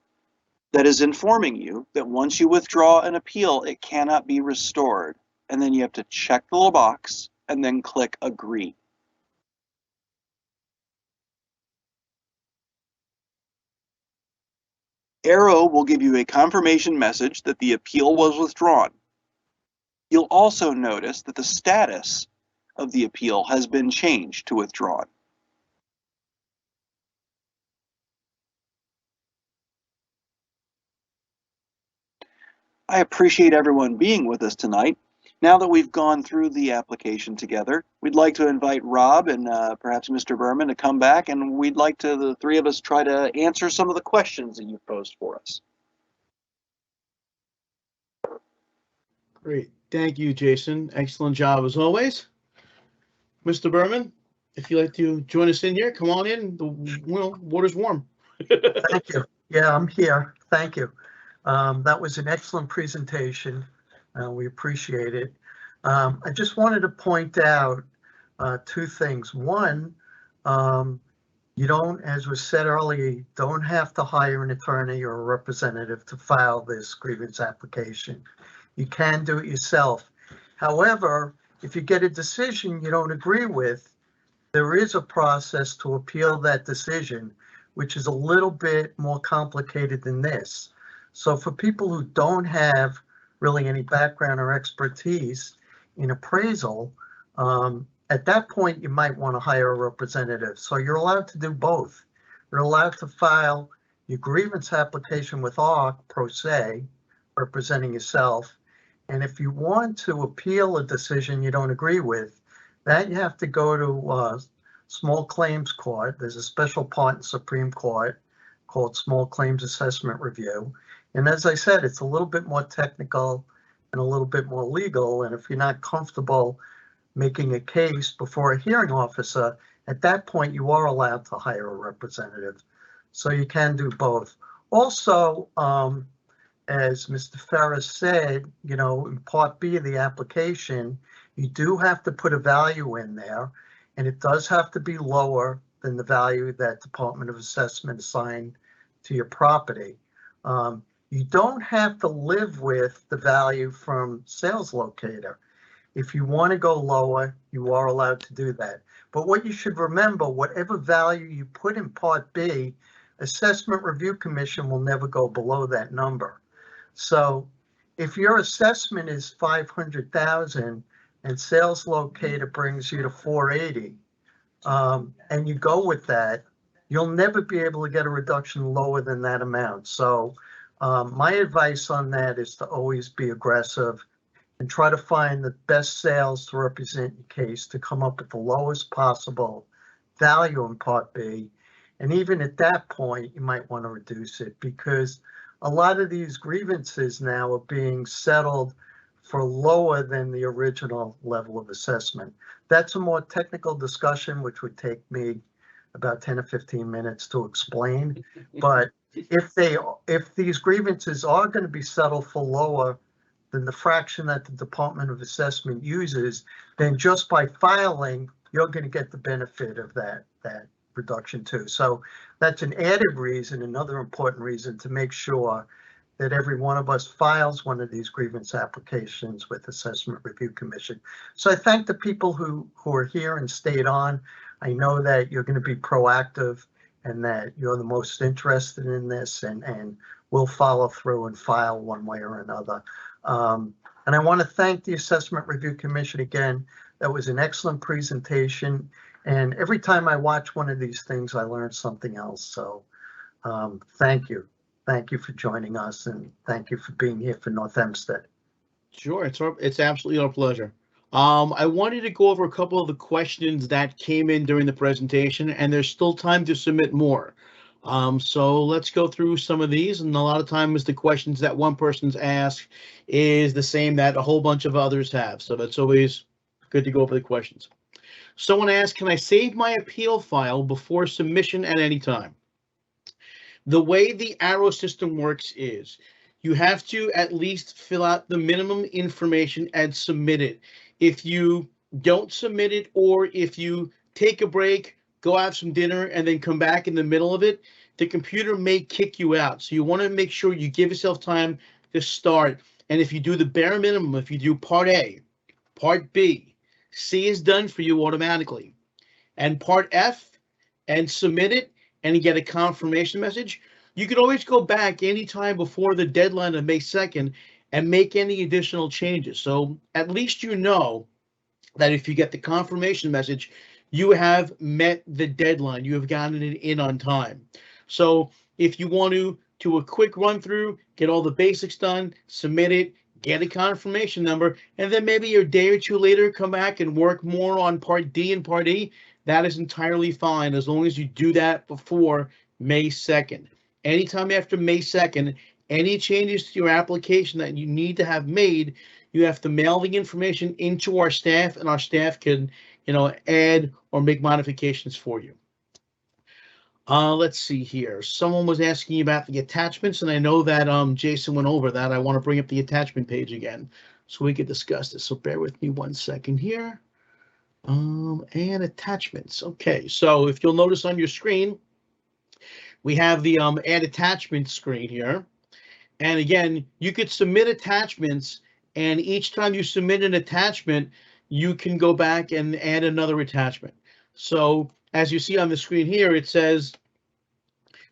that is informing you that once you withdraw an appeal, it cannot be restored. And then you have to check the little box and then click Agree. Arrow will give you a confirmation message that the appeal was withdrawn. You'll also notice that the status of the appeal has been changed to withdrawn. I appreciate everyone being with us tonight. Now that we've gone through the application together, we'd like to invite Rob and perhaps Mr. Berman to come back, and we'd like to, the three of us, try to answer some of the questions that you've posed for us. Great. Thank you, Jason. Excellent job as always. Mr. Berman, if you'd like to join us in here, come on in. The water's warm. Thank you. Yeah, I'm here. Thank you. That was an excellent presentation. We appreciate it. I just wanted to point out 2 things. One, you don't, as was said earlier, you don't have to hire an attorney or a representative to file this grievance application. You can do it yourself. However, if you get a decision you don't agree with, there is a process to appeal that decision, which is a little bit more complicated than this. So for people who don't have really any background or expertise in appraisal, at that point, you might want to hire a representative. So you're allowed to do both. You're allowed to file your grievance application with ARC pro se, representing yourself. And if you want to appeal a decision you don't agree with, that you have to go to small claims court. There's a special part in Supreme Court called Small Claims Assessment Review. And as I said, it's a little bit more technical and a little bit more legal. And if you're not comfortable making a case before a hearing officer, at that point, you are allowed to hire a representative. So you can do both. Also, as Mr. Ferris said, you know, in Part B of the application, you do have to put a value in there, and it does have to be lower than the value that Department of Assessment assigned to your property. You don't have to live with the value from sales locator. If you want to go lower, you are allowed to do that. But what you should remember, whatever value you put in Part B, Assessment Review Commission will never go below that number. So if your assessment is 500,000 and sales locator brings you to 480, and you go with that, you'll never be able to get a reduction lower than that amount. So my advice on that is to always be aggressive and try to find the best sales to represent your case to come up with the lowest possible value in Part B. And even at that point, you might want to reduce it, because a lot of these grievances now are being settled for lower than the original level of assessment. That's a more technical discussion, which would take me about 10 or 15 minutes to explain. But if these grievances are going to be settled for lower than the fraction that the Department of Assessment uses, then just by filing, you're going to get the benefit of that reduction too. So that's an added reason, another important reason to make sure that every one of us files one of these grievance applications with Assessment Review Commission. So I thank the people who are here and stayed on. I know that you're going to be proactive and that you're the most interested in this, and we'll follow through and file one way or another. And I want to thank the Assessment Review Commission again. That was an excellent presentation. And every time I watch one of these things, I learn something else. So thank you. Thank you for joining us, and thank you for being here for North Hempstead. Sure, it's absolutely our pleasure. I wanted to go over a couple of the questions that came in during the presentation, and there's still time to submit more. So let's go through some of these, and a lot of times the questions that one person's asked is the same that a whole bunch of others have. So that's always good to go over the questions. Someone asked, can I save my appeal file before submission at any time? The way the arrow system works is you have to at least fill out the minimum information and submit it. If you don't submit it, or if you take a break, go have some dinner, and then come back in the middle of it, the computer may kick you out. So you want to make sure you give yourself time to start. And if you do the bare minimum, if you do Part A, Part B, C is done for you automatically. And Part F, and submit it, and you get a confirmation message. You could always go back anytime before the deadline of May 2nd and make any additional changes. So at least you know that if you get the confirmation message, you have met the deadline. You have gotten it in on time. So if you want to do a quick run through, get all the basics done, submit it, get a confirmation number, and then maybe a day or two later, come back and work more on Part D and Part E, that is entirely fine, as long as you do that before May 2nd. Anytime after May 2nd, any changes to your application that you need to have made, you have to mail the information into our staff, and our staff can, add or make modifications for you. Let's see here. Someone was asking about the attachments, and I know that Jason went over that. I want to bring up the attachment page again so we could discuss this. So bear with me 1 second here. And attachments. Okay, so if you'll notice on your screen, we have the add attachment screen here. And again, you could submit attachments, and each time you submit an attachment, you can go back and add another attachment. So as you see on the screen here, it says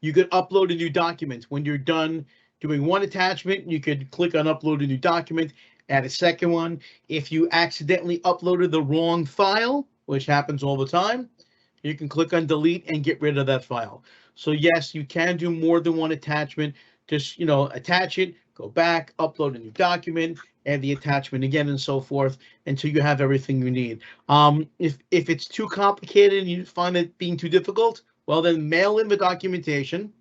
you could upload a new document. When you're done doing one attachment, you could click on upload a new document, add a second one. If you accidentally uploaded the wrong file, which happens all the time, you can click on delete and get rid of that file. So yes, you can do more than one attachment. Just, attach it, go back, upload a new document, add the attachment again, and so forth until you have everything you need. If it's too complicated and you find it being too difficult, well, then mail in the documentation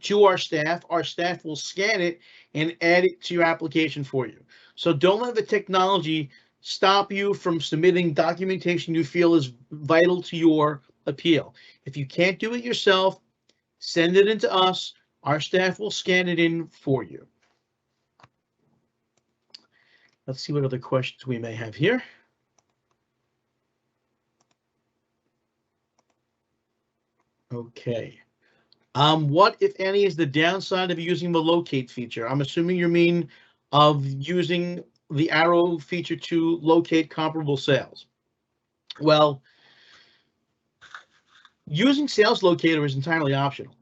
to our staff. Our staff will scan it and add it to your application for you. So don't let the technology stop you from submitting documentation you feel is vital to your appeal. If you can't do it yourself, send it in to us. Our staff will scan it in for you. Let's see what other questions we may have here. Okay. What, if any, is the downside of using the locate feature? I'm assuming you mean of using the arrow feature to locate comparable sales. Well, using sales locator is entirely optional.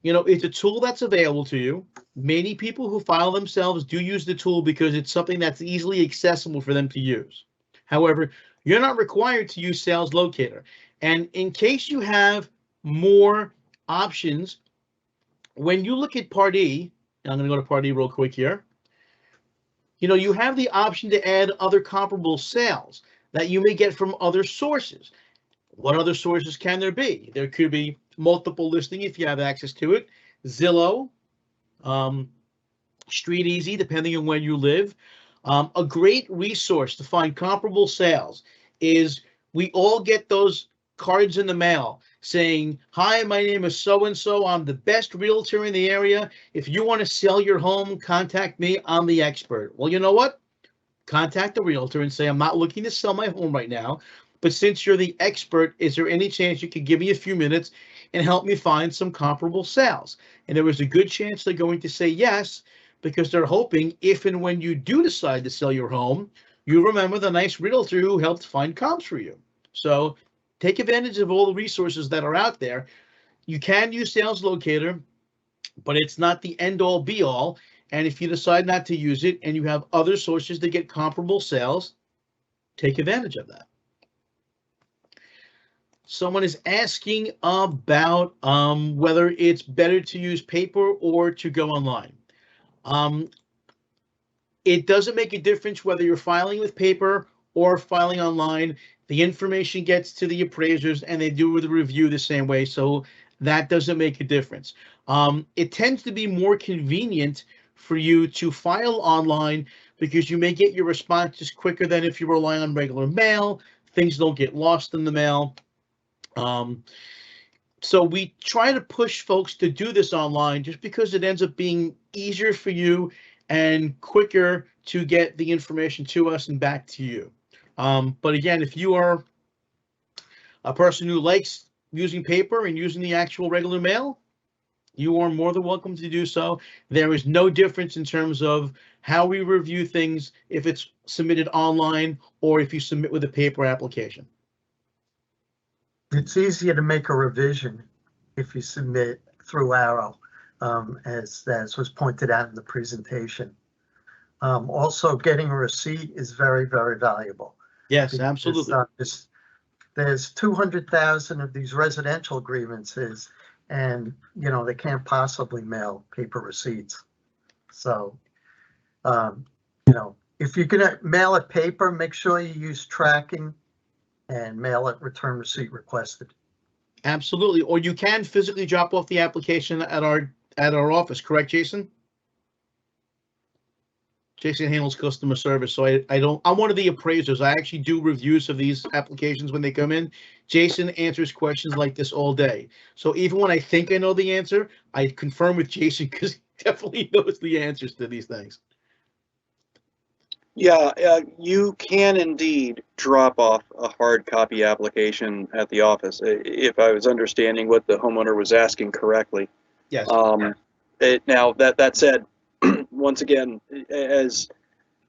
It's a tool that's available to you. Many people who file themselves do use the tool because it's something that's easily accessible for them to use. However, you're not required to use sales locator. And in case you have more options, when you look at Part E, and I'm going to go to Part E real quick here, you have the option to add other comparable sales that you may get from other sources. What other sources can there be? There could be multiple listing if you have access to it, Zillow, Street Easy, depending on where you live. A great resource to find comparable sales is we all get those cards in the mail saying, hi, my name is so-and-so. I'm the best realtor in the area. If you want to sell your home, contact me. I'm the expert. Well, you know what? Contact the realtor and say, I'm not looking to sell my home right now, but since you're the expert, is there any chance you could give me a few minutes and help me find some comparable sales? And there was a good chance they're going to say yes, because they're hoping if and when you do decide to sell your home, you remember the nice realtor who helped find comps for you. So take advantage of all the resources that are out there. You can use Sales Locator, but it's not the end-all be-all. And if you decide not to use it and you have other sources to get comparable sales, take advantage of that. Someone is asking about whether it's better to use paper or to go online. It doesn't make a difference whether you're filing with paper or filing online. The information gets to the appraisers and they do the review the same way, so that doesn't make a difference. It tends to be more convenient for you to file online because you may get your responses quicker than if you rely on regular mail. Things don't get lost in the mail. So we try to push folks to do this online just because it ends up being easier for you and quicker to get the information to us and back to you. But again, if you are a person who likes using paper and using the actual regular mail, you are more than welcome to do so. There is no difference in terms of how we review things if it's submitted online or if you submit with a paper application. It's easier to make a revision if you submit through Arrow, as was pointed out in the presentation. Also, getting a receipt is very, very valuable. Yes, absolutely. There's 200,000 of these residential grievances, and they can't possibly mail paper receipts. So, if you're gonna mail it paper, make sure you use tracking and mail it return receipt requested. Absolutely. Or you can physically drop off the application at our office, correct, Jason? Jason handles customer service, so I'm one of the appraisers. I actually do reviews of these applications when they come in. Jason answers questions like this all day. So even when I think I know the answer, I confirm with Jason because he definitely knows the answers to these things. Yeah, you can indeed drop off a hard copy application at the office, if I was understanding what the homeowner was asking correctly. Yes. Now, that said, once again, as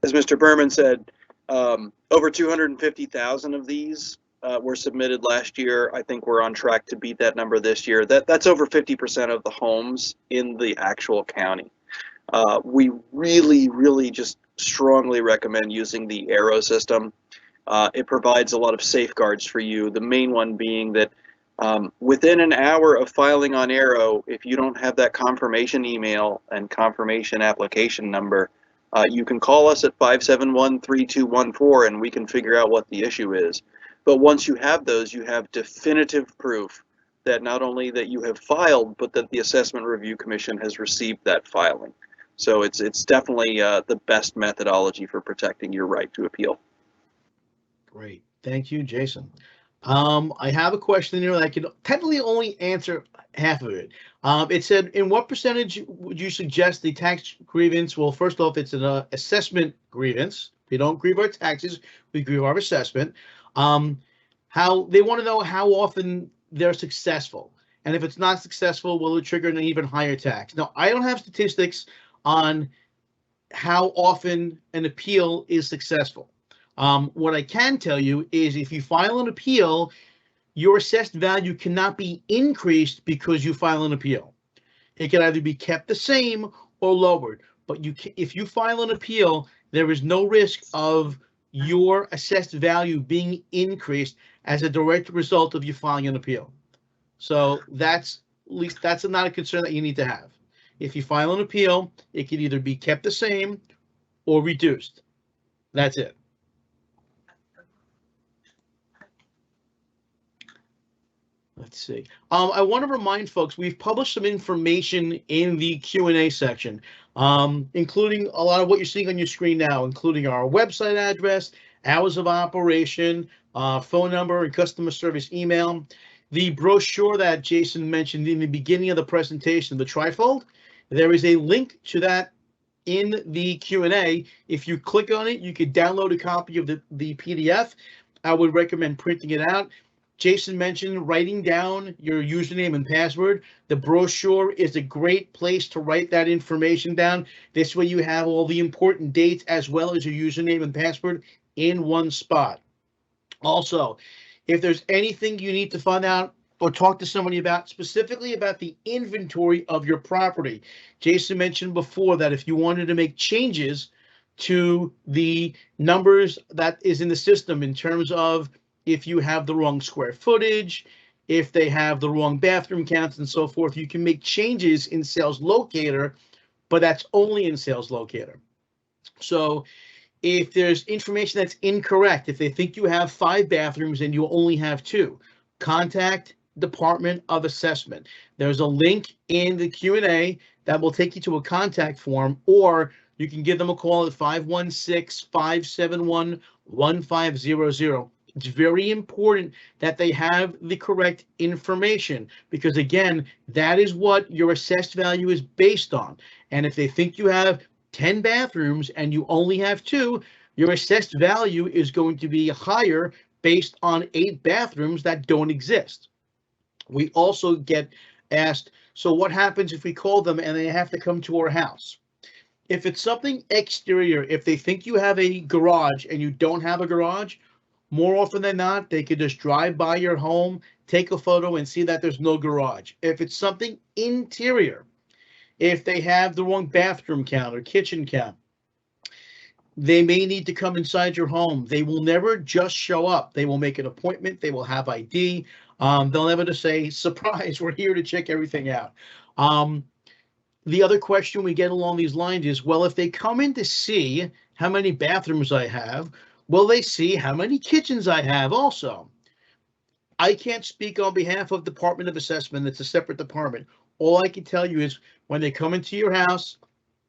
Mr. Berman said, over 250,000 of these were submitted last year. I think we're on track to beat that number this year. That's over 50% of the homes in the actual county. We really just strongly recommend using the arrow system. It provides a lot of safeguards for you. The main one being that within an hour of filing on Arrow, if you don't have that confirmation email and confirmation application number, you can call us at 571-3214 and we can figure out what the issue is. But once you have those, you have definitive proof that not only that you have filed, but that the Assessment Review Commission has received that filing. So it's definitely the best methodology for protecting your right to appeal. Great. Thank you, Jason. I have a question here that I can technically only answer half of it. It said, in what percentage would you suggest the tax grievance? Well, first off, it's an assessment grievance. We don't grieve our taxes, we grieve our assessment. How they want to know how often they're successful. And if it's not successful, will it trigger an even higher tax? Now, I don't have statistics on how often an appeal is successful. What I can tell you is if you file an appeal, your assessed value cannot be increased because you file an appeal. It can either be kept the same or lowered. But if you file an appeal, there is no risk of your assessed value being increased as a direct result of you filing an appeal. So that's not a concern that you need to have. If you file an appeal, it can either be kept the same or reduced. That's it. Let's see. I want to remind folks, we've published some information in the Q&A section, including a lot of what you're seeing on your screen now, including our website address, hours of operation, phone number, and customer service email. The brochure that Jason mentioned in the beginning of the presentation, the trifold, there is a link to that in the Q&A. If you click on it, you could download a copy of the PDF. I would recommend printing it out. Jason mentioned writing down your username and password. The brochure is a great place to write that information down. This way you have all the important dates as well as your username and password in one spot. Also, if there's anything you need to find out or talk to somebody about, specifically about the inventory of your property, Jason mentioned before that if you wanted to make changes to the numbers that is in the system in terms of if you have the wrong square footage, if they have the wrong bathroom counts and so forth, you can make changes in Sales Locator, but that's only in Sales Locator. So if there's information that's incorrect, if they think you have 5 bathrooms and you only have 2, contact Department of Assessment. There's a link in the Q&A that will take you to a contact form, or you can give them a call at 516-571-1500. It's very important that they have the correct information because, again, that is what your assessed value is based on. And if they think you have 10 bathrooms and you only have 2, your assessed value is going to be higher based on 8 bathrooms that don't exist. We also get asked, so what happens if we call them and they have to come to our house? If it's something exterior, if they think you have a garage and you don't have a garage, more often than not, they could just drive by your home, take a photo, and see that there's no garage. If it's something interior, if they have the wrong bathroom count or kitchen count, they may need to come inside your home. They will never just show up. They will make an appointment. They will have ID. They'll never just say, surprise, we're here to check everything out. The other question we get along these lines is, well, if they come in to see how many bathrooms I have, will they see how many kitchens I have also? I can't speak on behalf of Department of Assessment. It's a separate department. All I can tell you is when they come into your house,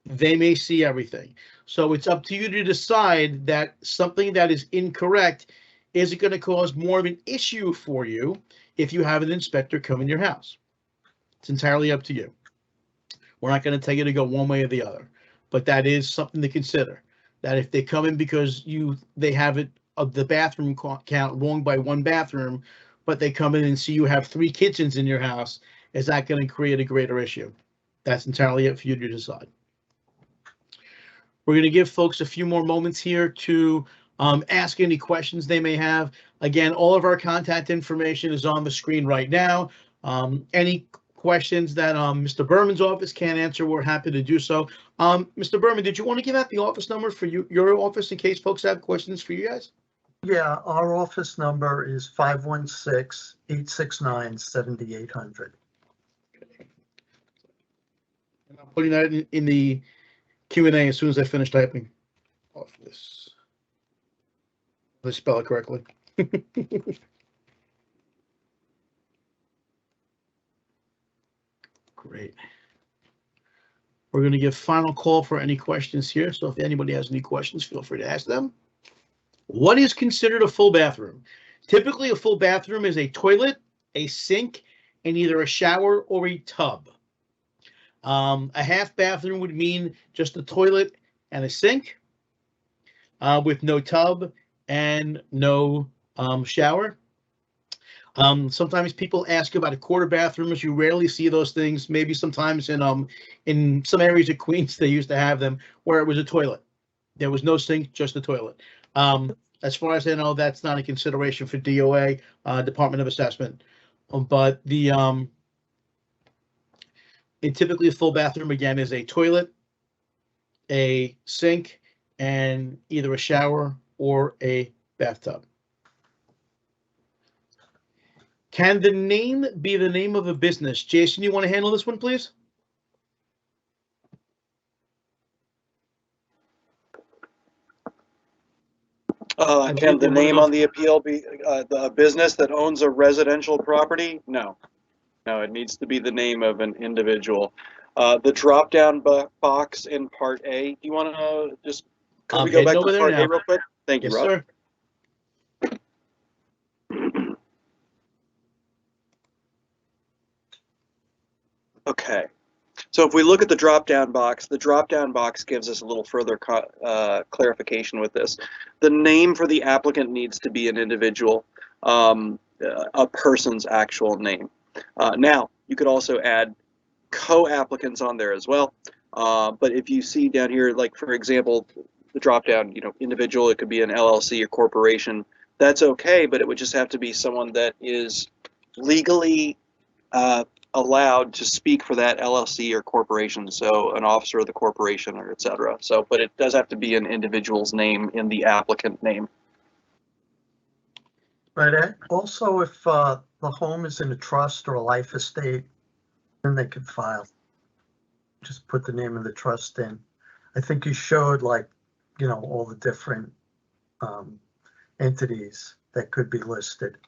they may see everything. So it's up to you to decide that something that is incorrect is it going to cause more of an issue for you if you have an inspector come in your house. It's entirely up to you. We're not going to tell you to go one way or the other, but that is something to consider. That if they come in because they have it of the bathroom count wrong by 1 bathroom, but they come in and see you have 3 kitchens in your house, is that going to create a greater issue? That's entirely up for you to decide. We're going to give folks a few more moments here to ask any questions they may have. Again, all of our contact information is on the screen right now. Any questions that Mr. Berman's office can't answer, we're happy to do so. Mr. Berman, did you want to give out the office number for your office in case folks have questions for you guys? Yeah, our office number is 516-869-7800. And I'm putting that in the Q&A as soon as I finish typing. Office. Let's spell it correctly. Great. We're going to give final call for any questions here. So if anybody has any questions, feel free to ask them. What is considered a full bathroom? Typically, a full bathroom is a toilet, a sink, and either a shower or a tub. A half bathroom would mean just a toilet and a sink with no tub and no shower. Sometimes people ask about a quarter bathrooms. You rarely see those things. Maybe sometimes in some areas of Queens they used to have them where it was a toilet. There was no sink, just a toilet. As far as I know, that's not a consideration for DOA, Department of Assessment. But typically a full bathroom again is a toilet, a sink, and either a shower or a bathtub. Can the name be the name of a business? Jason, you want to handle this one, please? Can the name on the appeal be the business that owns a residential property? No. No, it needs to be the name of an individual. The drop-down box in Part A, do you want to just, could we go back to Part A real quick? Thank you, Yes, Rob. sir. Okay. So if we look at the drop-down box gives us a little further clarification with this. The name for the applicant needs to be an individual, a person's actual name. Now, you could also add co-applicants on there as well. But if you see down here, like for example, the drop-down, individual, it could be an LLC or corporation. That's okay, but it would just have to be someone that is legally allowed to speak for that LLC or corporation, so an officer of the corporation or etc. So, but it does have to be an individual's name in the applicant name. Right. Also, if the home is in a trust or a life estate, then they could file. Just put the name of the trust in. I think you showed all the different entities that could be listed.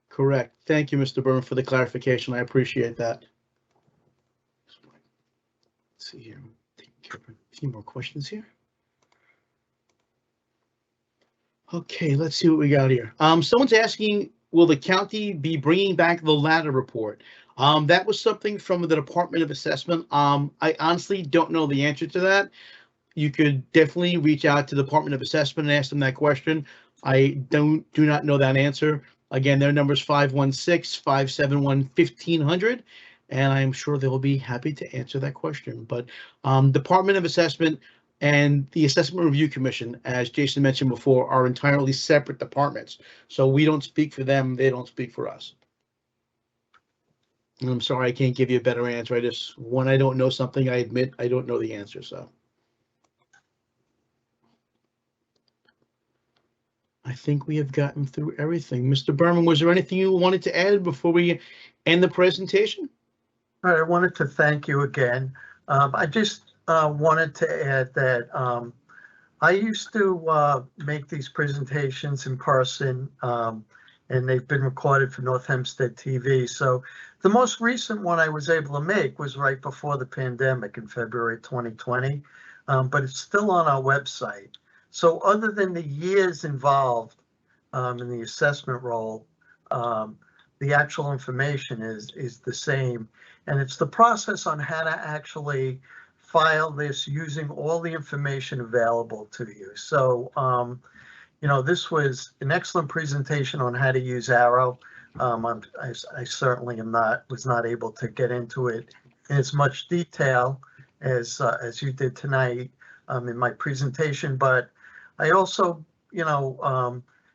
Correct. Thank you, Mr. Berman, for the clarification. I appreciate that. Let's see here. Taking care of a few more questions here. Okay, let's see what we got here. Someone's asking, will the county be bringing back the ladder report? That was something from the Department of Assessment. I honestly don't know the answer to that. You could definitely reach out to the Department of Assessment and ask them that question. I do not know that answer. Again, their number is 516-571-1500, and I'm sure they will be happy to answer that question. But Department of Assessment and the Assessment Review Commission, as Jason mentioned before, are entirely separate departments. So we don't speak for them, they don't speak for us. And I'm sorry, I can't give you a better answer. When I don't know something, I admit I don't know the answer, so. I think we have gotten through everything. Mr. Berman, was there anything you wanted to add before we end the presentation? All right, I wanted to thank you again. I just wanted to add that I used to make these presentations in person, and they've been recorded for North Hempstead TV. So the most recent one I was able to make was right before the pandemic in February 2020, but it's still on our website. So other than the years involved in the assessment role, the actual information is the same. And it's the process on how to actually file this using all the information available to you. So, this was an excellent presentation on how to use Arrow. I certainly was not able to get into it in as much detail as you did tonight. in my presentation, but I also,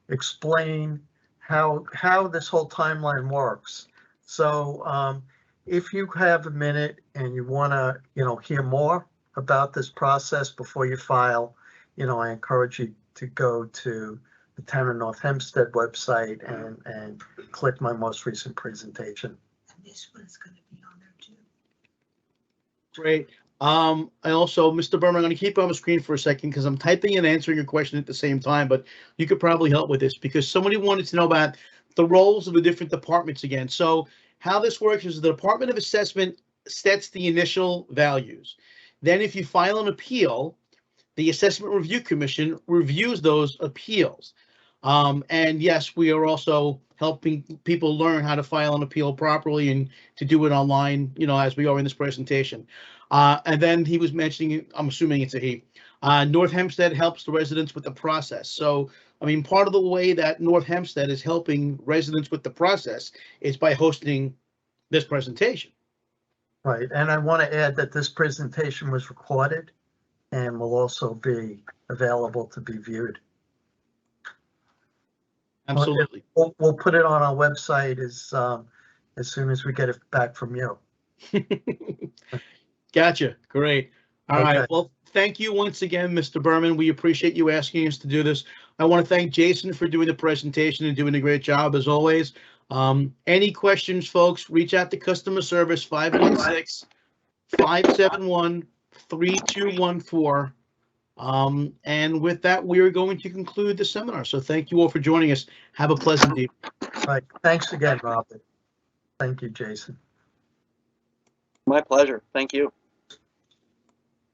explain how this whole timeline works. So if you have a minute and you want to, hear more about this process before you file, I encourage you to go to the Town of North Hempstead website and click my most recent presentation. And this one's going to be on there too. Great. I also, Mr. Berman, I'm going to keep you on the screen for a second because I'm typing and answering your question at the same time, but you could probably help with this because somebody wanted to know about the roles of the different departments again. So how this works is the Department of Assessment sets the initial values. Then if you file an appeal, the Assessment Review Commission reviews those appeals. And yes, we are also helping people learn how to file an appeal properly and to do it online, as we are in this presentation. And then he was mentioning, I'm assuming it's a he, North Hempstead helps the residents with the process. So, I mean, part of the way that North Hempstead is helping residents with the process is by hosting this presentation. Right, and I want to add that this presentation was recorded and will also be available to be viewed. Absolutely. We'll put it on our website as soon as we get it back from you. Gotcha. Great. All right. Okay. Well, thank you once again, Mr. Berman. We appreciate you asking us to do this. I want to thank Jason for doing the presentation and doing a great job as always. Any questions, folks, reach out to customer service 516-571-3214. And with that, we are going to conclude the seminar. So thank you all for joining us. Have a pleasant evening. Right. Thanks again, Robert. Thank you, Jason. My pleasure. Thank you.